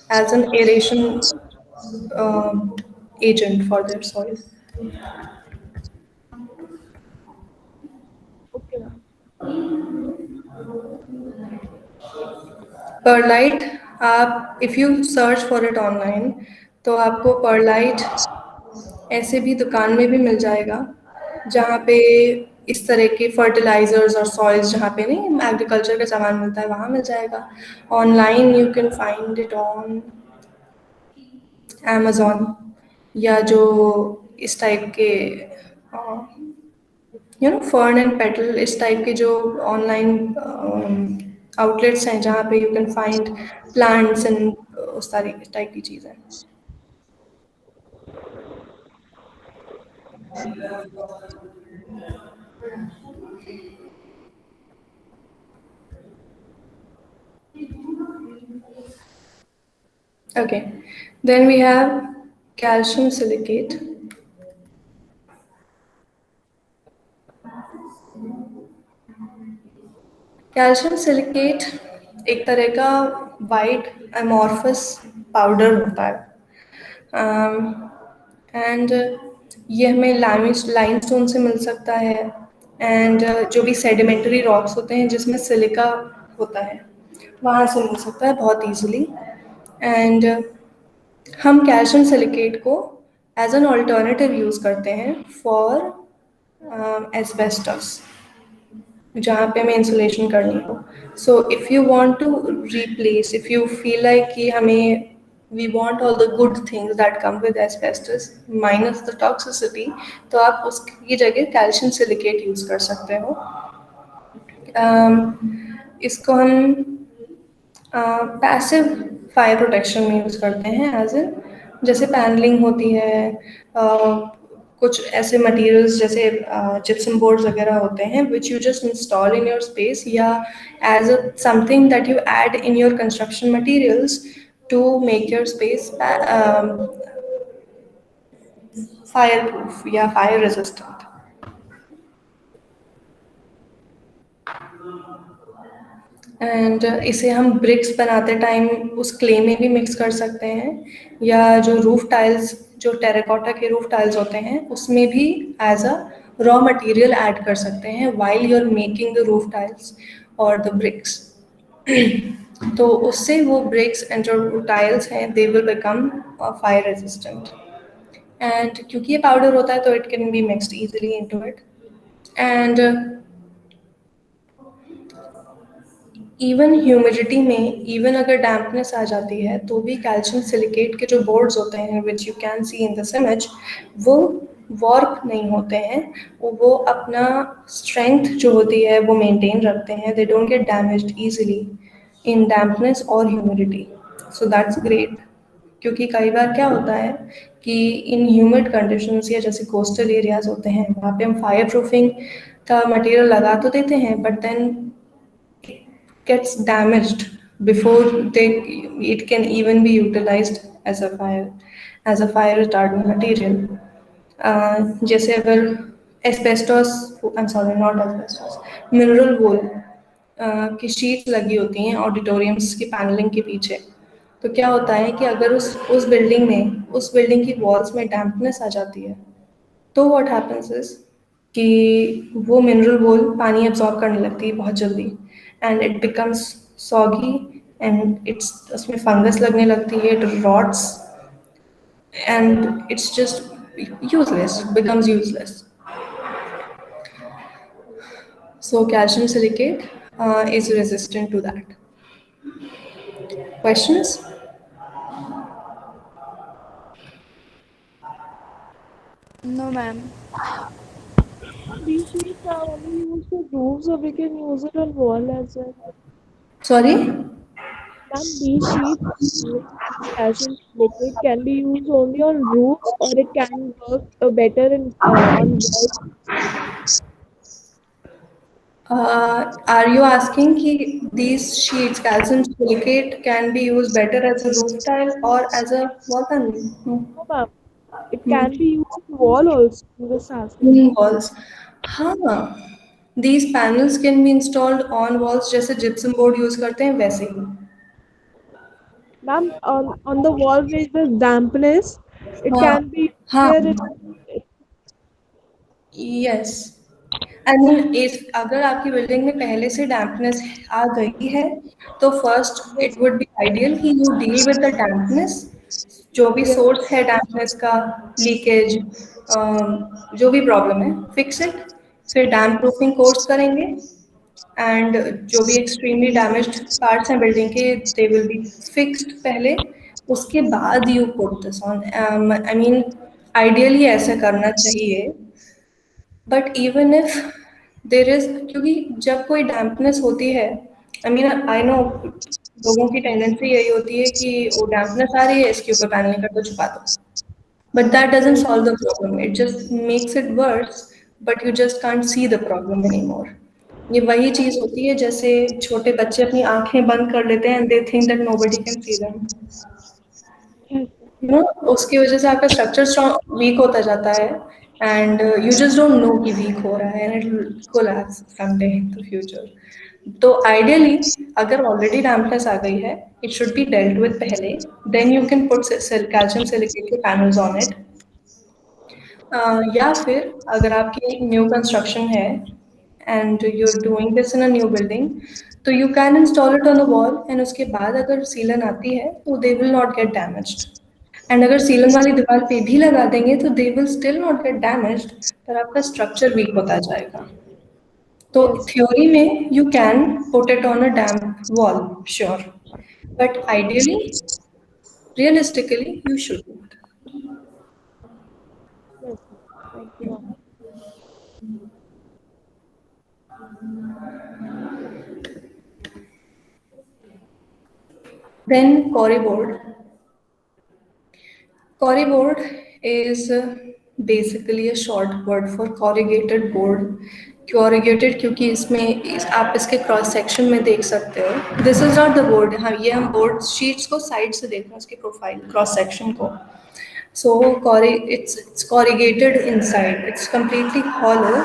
as an aeration agent for their soil. Okay, ma'am. Perlite, आप if you search for it online, तो आपको परलाइट ऐसे भी दुकान में भी मिल जाएगा, जहाँ पे इस तरह के फर्टिलाइजर्स और सॉइल्स, जहाँ पे नहीं एग्रीकल्चर का सामान मिलता है, वहाँ मिल जाएगा। Online you can find it on Amazon, या जो इस टाइप के फर्न एंड पेटल, इस टाइप के जो ऑनलाइन आउटलेट्स हैं, जहाँ पे you can find plants and उस टाइप की चीज़ें। Okay, then we have calcium silicate. Calcium silicate एक तरह का वाइट एमॉर्फस पाउडर होता है, एंड ये हमें लाइमस्टोन से मिल सकता है, एंड जो भी सेडिमेंट्री रॉक्स होते हैं जिसमें सिलिका होता है, वहाँ से मिल सकता है बहुत ईजिली। एंड हम कैल्शियम सिलिकेट को एज एन ऑल्टरनेटिव यूज़ करते हैं फॉर एस्बेस्टस, जहाँ पे हमें इंसुलेशन करनी हो। So if you want to replace, if you feel like कि हमें we want all the good things that come with asbestos minus the toxicity, तो आप उसकी जगह कैल्शियम सिलिकेट यूज कर सकते हो। इसको हम पैसिव फायर प्रोटेक्शन में यूज करते हैं, एज इन जैसे पैनलिंग होती है, कुछ ऐसे मटेरियल्स जैसे जिप्सम बोर्ड्स वगैरह होते हैं which you just install in your space, या as a something that you add in your construction materials to make your space fire proof या फायर रेजिस्टेंट। एंड इसे हम ब्रिक्स बनाते टाइम उस क्ले में भी मिक्स कर सकते हैं, या जो रूफ टाइल्स, जो टेराकोटा के रूफ टाइल्स होते हैं उसमें भी as a raw material add कर सकते हैं while you are making the roof tiles और द ब्रिक्स। तो उससे वो ब्रिक्स एंड जो टाइल्स हैं they will become fire resistant. And क्योंकि ये पाउडर होता है तो it can be mixed easily into it. And even humidity में इवन अगर डैम्पनेस आ जाती है तो भी कैल्शियम सिलिकेट के जो बोर्ड्स होते हैं which you can see in this image, वो वॉर्प नहीं होते हैं, वो अपना स्ट्रेंथ जो होती है वो मेंटेन रखते हैं, they don't get damaged easily in dampness और ह्यूमिडिटी। सो दैट्स ग्रेट, क्योंकि कई बार क्या होता है कि इन ह्यूमिड कंडीशंस या जैसे कोस्टल एरियाज होते हैं वहाँ पे हम फायर प्रूफिंग का मटेरियल लगा तो देते हैं but then gets damaged before it can even be utilized as a fire retardant material। जैसे अगर asbestos, I'm sorry, not asbestos, mineral wool की शीट्स लगी होती हैं ऑडिटोरियम्स की पैनलिंग के पीछे, तो क्या होता है कि अगर उस बिल्डिंग की वॉल्स में डैम्पनेस आ जाती है तो व्हाट हैपेंस इज कि वो मिनरल वूल पानी एब्जॉर्ब करने लगती है बहुत जल्दी, and it becomes soggy, and it's उसमें फंगस लगने लगती है, it rots, and it's just useless, becomes useless. So calcium silicate is resistant to that. Questions? No, ma'am. These sheets are only used for roofs, or we can use it on wall as well. Sorry? Ma'am, these sheets, calcium liquid, can be used only on roofs, or it can work better in on walls. Are you asking कि these sheets, calcium silicate, can be used better as a roof tile or as a wall panel? No, ma'am. It can be used on wall also. I'm just asking. Walls. हाँ, these panels can be installed on walls जैसे gypsum board use करते हैं वैसे ही। Ma'am, on the wall where the dampness, it हाँ can be हाँ, there. Yes. I mean if अगर आपकी building में पहले से डैम्पनेस आ गई है तो first Yes, it would be ideal कि you deal with the dampness, जो भी yes, सोर्स है डैम्पनेस का, लीकेज, जो भी प्रॉब्लम है, फिक्स इट। फिर डैम्प प्रूफिंग कोर्स करेंगे, एंड जो भी एक्सट्रीमली डैमेज्ड पार्ट्स हैं बिल्डिंग के दे विल बी फिक्स्ड पहले, उसके बाद you put this on. I mean ideally ऐसा करना चाहिए, but even if there is, क्योंकि जब कोई डैम्पनेस होती है, आई मीन आई नो लोगों की टेंडेंसी यही होती है कि वो डैम्पनेस आ रही है इसके ऊपर पैनलिंग कर दो, छुपा दो, but that doesn't yes, solve the problem, it just makes it worse, but you just can't see the problem any more. ये वही चीज होती है जैसे छोटे बच्चे अपनी आंखें बंद कर लेते हैं and they think that nobody can see them, yes, you know, उसकी वजह से आपका स्ट्रक्चर स्ट्रॉन्ग वीक होता जाता है, and you just don't know कि वीक हो रहा है, and it will collapse someday in the future. तो आइडियली अगर ऑलरेडी डैम्पनेस आ गई है it should be dealt with पहले, then you can put calcium silicate के पैनल्स ऑन इट। या फिर अगर आपकी न्यू कंस्ट्रक्शन है and you are doing this in a new building, तो you can install it on the wall, and उसके बाद अगर सीलन आती है तो they will not gate damaged, and अगर सीलन वाली दीवार पे भी लगा देंगे तो they will still not gate damaged, पर आपका स्ट्रक्चर वीक होता जाएगा। तो yes. थ्योरी में you can put it on a damp wall, sure, but ideally realistically you shouldn't. Yes, ma'am. Thank you, ma'am. Then Cory board. Cory board is basically a short word for corrugated board. Corrugated क्योंकि आप इसके cross section में देख सकते हो. This is not the board. हाँ, ये हम बोर्ड शीट्स को साइड से देख रहे हैं, उसकी प्रोफाइल क्रॉस सेक्शन को. So it's corrugated inside. It's completely hollow.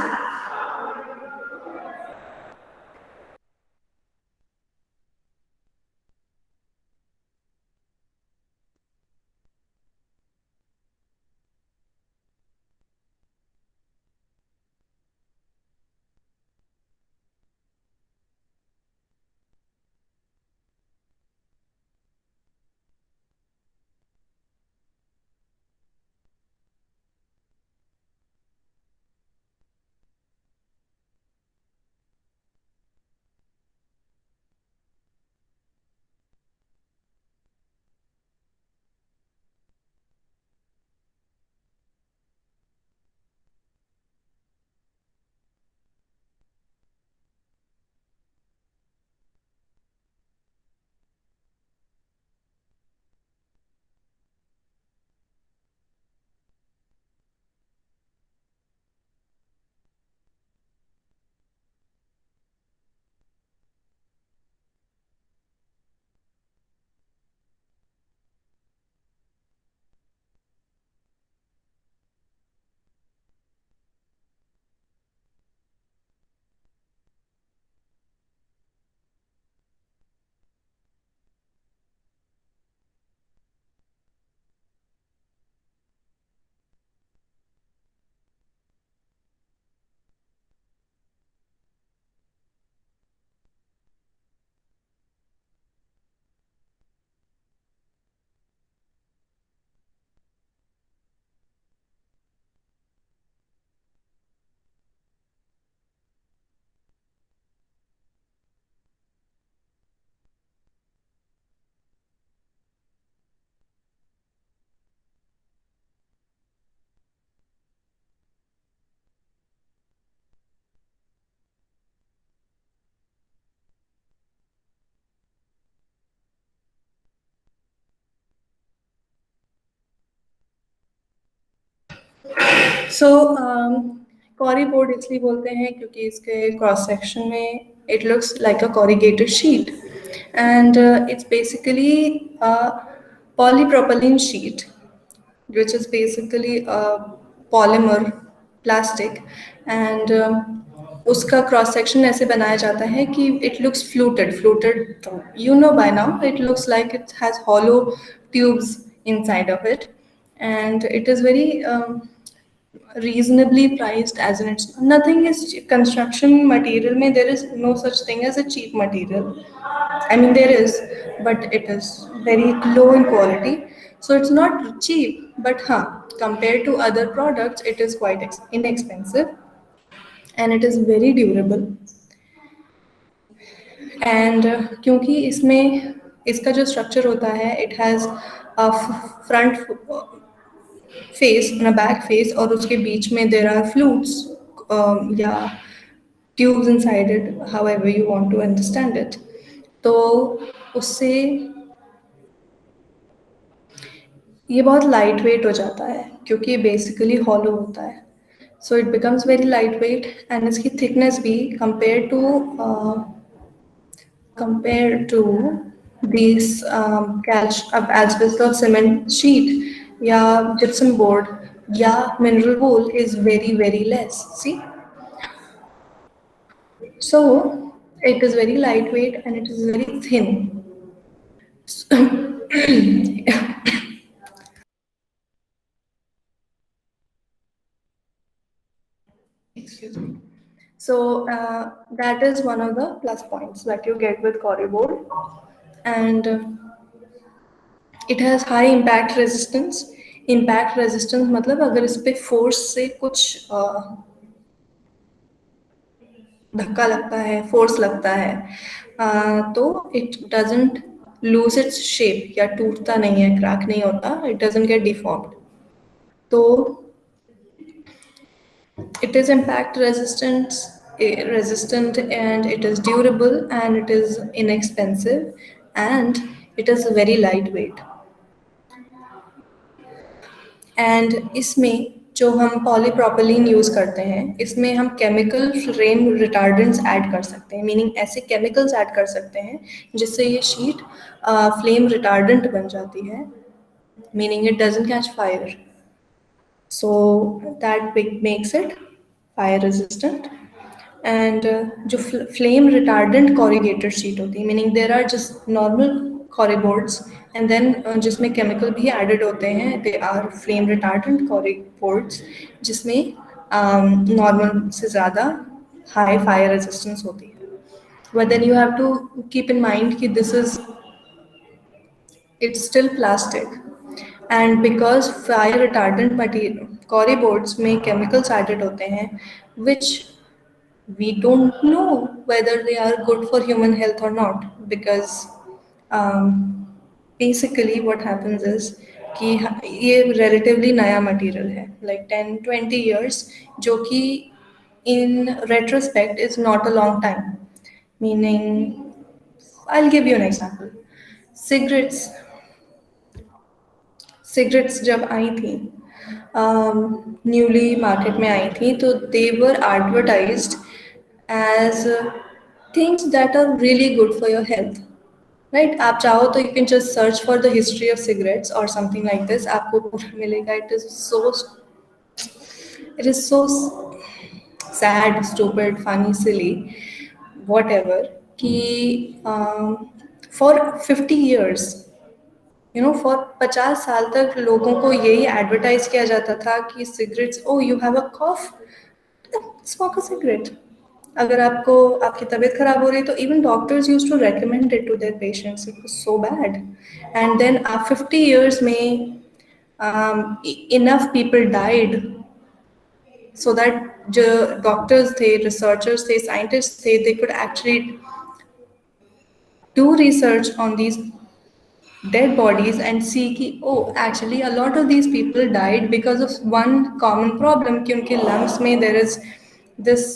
So Carry board इसलिए बोलते हैं क्योंकि इसके क्रॉस सेक्शन में it looks like a corrugated sheet, and it's basically a polypropylene sheet, which is basically a polymer plastic, and उसका cross section ऐसे बनाया जाता है कि it looks fluted, you know by now it looks like it has hollow tubes inside of it, and it is very reasonably priced, as in it's nothing is construction material mein there is no such thing as a cheap material. I mean there is, but it is very low in quality, so it's not cheap, but compared to other products it is quite inexpensive, and it is very durable. And क्योंकि इसमें इसका जो structure होता है it has front face ना back face, और उसके बीच में देर आर फ्लूट्स या tubes inside it, however you want to understand it. तो उससे ये बहुत लाइट वेट हो जाता है क्योंकि ये बेसिकली हॉलो होता है, so it becomes very light weight, and इसकी थिकनेस भी compared to these asbestos cement sheet या gypsum board या mineral wool is very very less. See, so it is very lightweight and it is very thin. Excuse me. So that is one of the plus points that you get with Cory board, and it has high impact resistance. Impact resistance मतलब अगर इस पे force से कुछ धक्का लगता है, force लगता है, तो it doesn't lose its shape या टूटता नहीं है, क्रैक नहीं होता, it doesn't get deformed. तो it is impact resistant and it is durable and it is inexpensive and it is very lightweight. And इसमें जो हम पॉलीप्रोपिलीन यूज़ करते हैं इसमें हम केमिकल फ्लेम रिटार्डेंट्स ऐड कर सकते हैं, मीनिंग ऐसे केमिकल्स ऐड कर सकते हैं जिससे ये शीट फ्लेम रिटार्डेंट बन जाती है, meaning it doesn't catch fire, so that makes it fire resistant. And जो flame retardant corrugated sheet होती है, meaning there are just normal corrugaboards and then जिसमें chemical भी added होते हैं, they are flame retardant corrugaboards जिसमें normal से ज़्यादा high fire resistance होती है. But then you have to keep in mind कि this is, it's still plastic and because fire retardant material corey boards में chemicals added होते हैं which we don't know whether they are good for human health or not, because um, basically what happens is कि ये relatively नया material है, like 10-20 years, जो कि in retrospect is not a long time, meaning I'll give you an example. cigarettes cigarettes जब आई थी, newly market में आई थी, तो they were advertised as things that are really good for your health, right? आप चाहो तो you can just search for the history of cigarettes और समथिंग लाइक दिस, आपको पूरा मिलेगा. It is so sad, stupid, funny, silly, whatever कि for 50 years, for 50 साल तक लोगों को यही एडवर्टाइज किया जाता था कि cigarettes, oh you have a cough, smoke a cigarette. अगर आपको आपकी तबीयत खराब हो रही है तो even doctors use to recommend it to their patients. It was so bad. And then 50 years में enough people died so that जो डॉक्टर्स थे, रिसर्चर्स थे, साइंटिस्ट थे, they could actually do research on these dead bodies and see कि oh actually a lot of these people died because of one common problem कि उनके lungs में there is this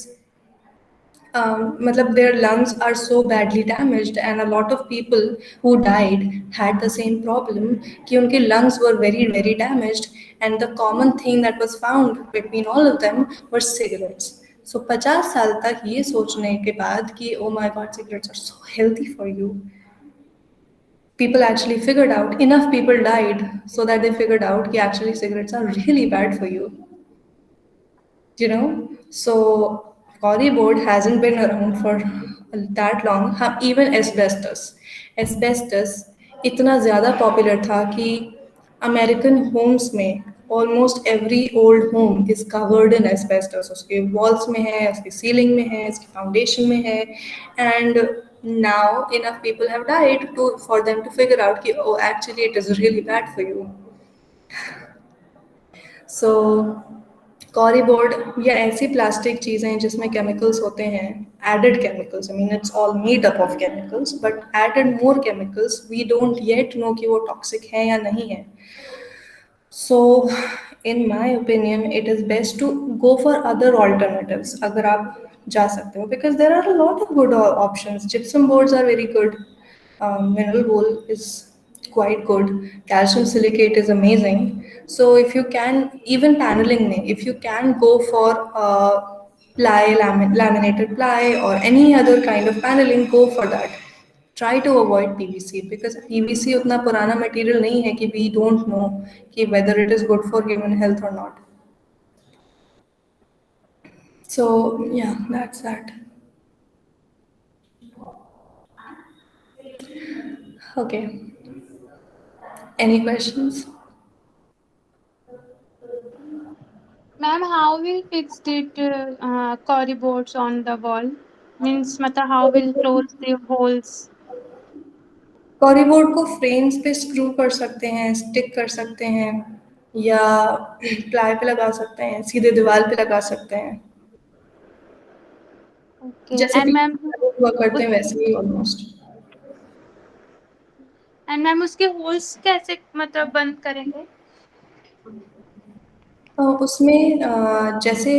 मतलब their lungs are so badly damaged and a lot of people who died had the same problem कि उनके lungs were very very damaged and the common thing that was found between all of them were cigarettes. So 50 साल तक ये सोचने के बाद कि oh my god cigarettes are so healthy for you, people actually figured out, enough people died so that they figured out that actually cigarettes are really bad for you. So Corey board hasn't been around for that long. Even asbestos इतना ज़्यादा popular था कि American homes में almost every old home is covered in asbestos. उसके walls में है, उसके ceiling में है, उसके foundation में है, and now enough people have died for them to figure out कि oh actually it is really bad for you. So corri board या ऐसी प्लास्टिक चीज़ें हैं जिसमें केमिकल्स होते हैं, added chemicals, I mean it's all made up of chemicals but added more chemicals, we don't yet know कि वो toxic है या नहीं है. So in my opinion it is best to go for other alternatives अगर आप जा सकते हो, because there are a lot of good options. Gypsum boards are very good, mineral wool is quite good, calcium silicate is amazing. So if you can, even paneling में if you can go for ply, laminated ply or any other kind of paneling, go for that. Try to avoid PVC because PVC उतना पुराना material नहीं है कि we don't know कि whether it is good for human health or not. So yeah, that's that. Okay. Any questions? Ma'am, how will fixed it Cory boards on the wall? Means मतलब how will close the holes? कॉरीबोर्ड को frames पे screw कर सकते हैं, stick कर सकते हैं, या प्लाई पे लगा सकते हैं, सीधे दीवार पे लगा सकते हैं, Okay. जैसे And ma'am, हुआ करते हैं वैसे ही ऑलमोस्ट. एंड मैम उसके होल्स कैसे मतलब बंद करेंगे? उसमें जैसे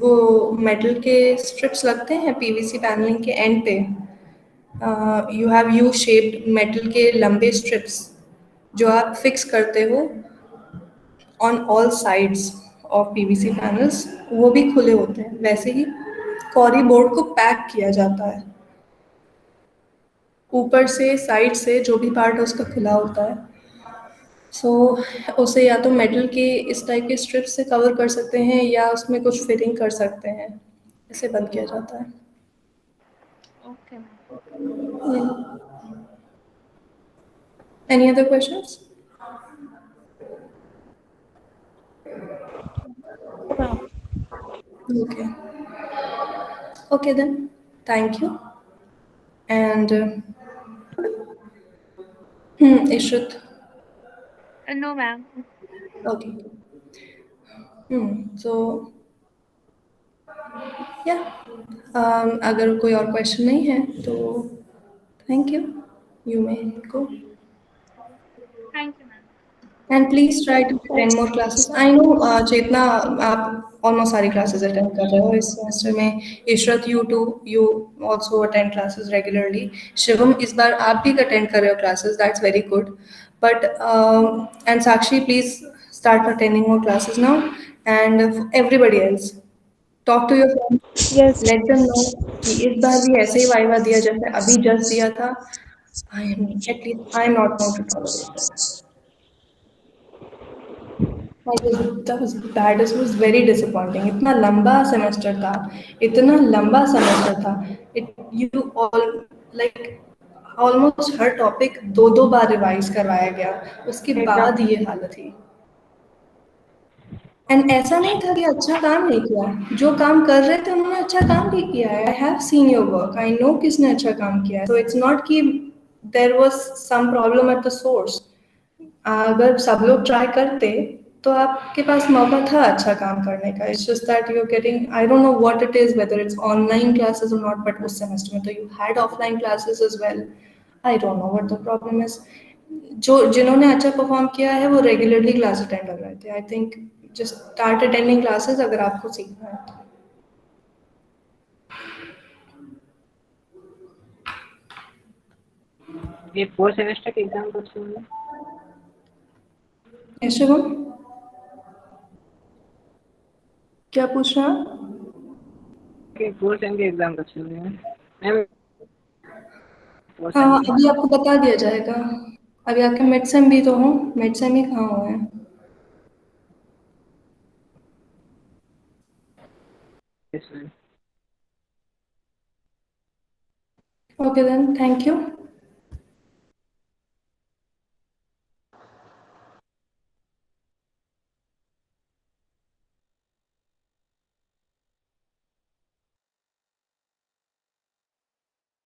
वो मेटल के स्ट्रिप्स लगते हैं पीवीसी पैनलिंग के एंड पे, you have U shaped metal के लंबे स्ट्रिप्स जो आप फिक्स करते हो on all sides of PVC panels, वो भी खुले होते हैं। वैसे ही कॉरी बोर्ड को पैक किया जाता है, ऊपर से साइड से जो भी पार्ट है उसका खुला होता है। सो उसे या तो मेटल के इस टाइप के स्ट्रिप्स से कवर कर सकते हैं या उसमें कुछ फिटिंग कर सकते हैं, इसे बंद किया जाता है। Okay ma'am. Any other questions? Ma'am Okay. Okay then. Thank you. And Ishrat. No ma'am. Okay. So yeah. अगर कोई और क्वेश्चन नहीं है तो thank you, you may go. Thank you ma'am. And please try to attend more classes. I know चेतना आप almost सारी classes attend कर रहे हो इस semester में। Ishrat you too, you also attend classes regularly. Shivam इस बार आप भी attend कर रहे हो classes, that's very good. But and Sakshi, please start attending more classes now. And everybody else, talk to your friends, yes let them know कि इस बार भी ऐसे ही वाइवा दिया जैसे अभी just दिया था। At least I am not going to tolerate it. That was bad. This was very disappointing. इतना लंबा सेमेस्टर था, इतना लंबा सेमेस्टर था। You all like almost her topic दो दो बार रिवाइज करवाया गया, उसके बाद ये हालत थी। एंड ऐसा नहीं था कि अच्छा काम नहीं किया, जो काम कर रहे थे उन्होंने अच्छा काम भी किया है। I have seen your work, I know किसने अच्छा काम किया है। सो इट्स नॉट कि there was some problem at the source. अगर सब लोग ट्राई करते तो आपके पास मौका था अच्छा काम करने का। It's just that you are getting, I don't know what it is, whether it's online classes और नॉट, बट उस सेमेस्टर में तो you had offline classes as well. I don't know what the problem is. जो जिन्होंने अच्छा perform किया है वो रेगुलरली क्लास अटेंड कर रहे थे। I think just start attending classes अगर आपको सीखना है तो। ये 4 सेमेस्टर के एग्जाम कब से होंगे? शुभम क्या पूछ रहा है? कि 4 सेम के एग्जाम कब से होंगे मैम? 4 सेम हाँ के अभी आपको बता दिया जाएगा। अभी आपके मिड सेम भी तो हो, मिड सेम ही कहाँ हुए हैं? yes, ma'am. Okay then, thank you.